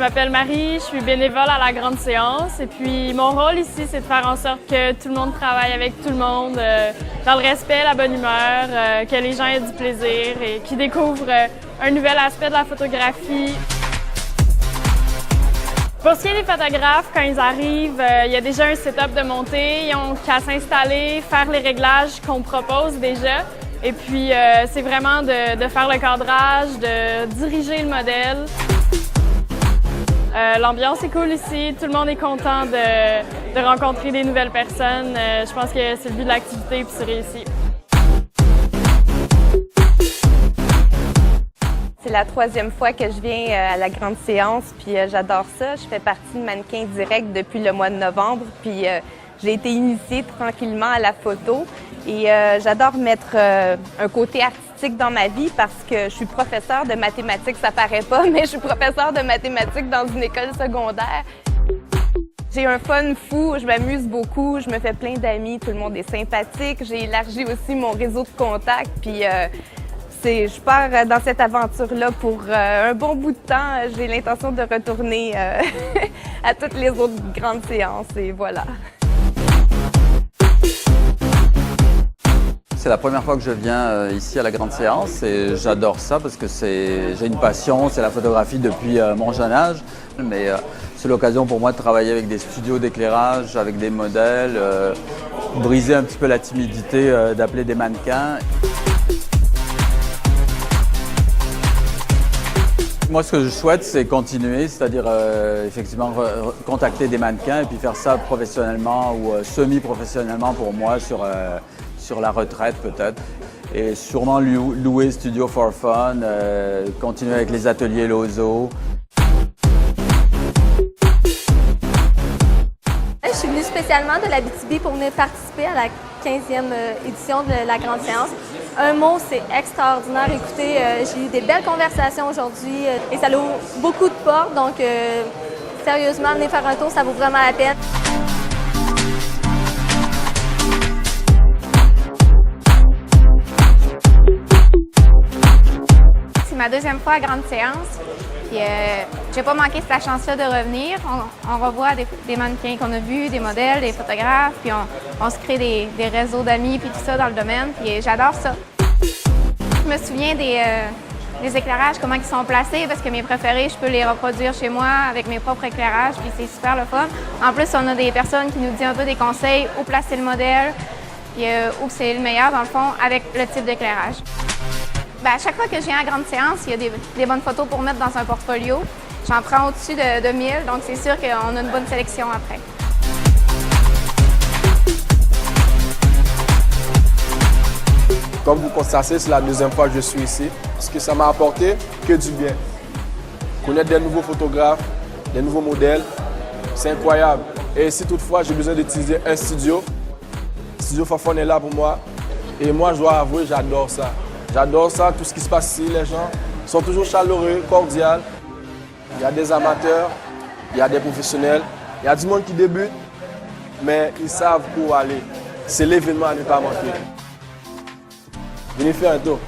m'appelle Marie, je suis bénévole à la grande séance et puis mon rôle ici, c'est de faire en sorte que tout le monde travaille avec tout le monde dans le respect, la bonne humeur, que les gens aient du plaisir et qu'ils découvrent un nouvel aspect de la photographie. Pour ce qui est des photographes, quand ils arrivent, il y a déjà un setup de montée, ils ont qu'à s'installer, faire les réglages qu'on propose déjà. Et puis, c'est vraiment de faire le cadrage, de diriger le modèle. L'ambiance est cool ici, tout le monde est content de rencontrer des nouvelles personnes. Je pense que c'est le but de l'activité et c'est réussi. C'est la 3e fois que je viens à la grande séance, puis j'adore ça. Je fais partie de Mannequin Direct depuis le mois de novembre, puis j'ai été initiée tranquillement à la photo. Et j'adore mettre un côté artistique dans ma vie parce que je suis professeure de mathématiques, ça paraît pas, mais je suis professeure de mathématiques dans une école secondaire. J'ai un fun fou, je m'amuse beaucoup, je me fais plein d'amis, tout le monde est sympathique. J'ai élargi aussi mon réseau de contacts, puis je pars dans cette aventure-là pour un bon bout de temps. J'ai l'intention de retourner à toutes les autres grandes séances et voilà. C'est la première fois que je viens ici à la grande séance et j'adore ça parce que j'ai une passion, c'est la photographie depuis mon jeune âge. Mais c'est l'occasion pour moi de travailler avec des studios d'éclairage, avec des modèles, briser un petit peu la timidité d'appeler des mannequins. Moi, ce que je souhaite, c'est continuer, c'est-à-dire effectivement contacter des mannequins et puis faire ça professionnellement ou semi-professionnellement pour moi sur la retraite peut-être. Et sûrement louer Studio for Fun, continuer avec les ateliers Lozo. Je suis venue spécialement de l'Abitibi pour venir participer à la 15e édition de la grande séance. Un mot, c'est extraordinaire. Écoutez, j'ai eu des belles conversations aujourd'hui et ça ouvre beaucoup de portes. Donc, sérieusement, venez faire un tour, ça vaut vraiment la peine. C'est ma 2e fois à grande séance. Puis, j'ai pas manqué cette chance-là de revenir. On revoit des mannequins qu'on a vus, des modèles, des photographes, puis on se crée des réseaux d'amis puis tout ça dans le domaine. Puis j'adore ça. Je me souviens des éclairages, comment ils sont placés, parce que mes préférés, je peux les reproduire chez moi avec mes propres éclairages, puis c'est super le fun. En plus, on a des personnes qui nous disent un peu des conseils, où placer le modèle, puis où c'est le meilleur dans le fond avec le type d'éclairage. À chaque fois que je viens à grande séance, il y a des bonnes photos pour mettre dans un portfolio. J'en prends au-dessus de 1000, donc c'est sûr qu'on a une bonne sélection après. Comme vous constatez, c'est la 2e fois que je suis ici. Ce que ça m'a apporté, que du bien. Connaître des nouveaux photographes, des nouveaux modèles, c'est incroyable. Et si toutefois j'ai besoin d'utiliser un studio, Studio for Fun est là pour moi. Et moi, je dois avouer, j'adore ça. J'adore ça, tout ce qui se passe ici, les gens sont toujours chaleureux, cordiaux. Il y a des amateurs, il y a des professionnels, il y a du monde qui débute, mais ils savent où aller. C'est l'événement à ne pas manquer. Venez faire un tour.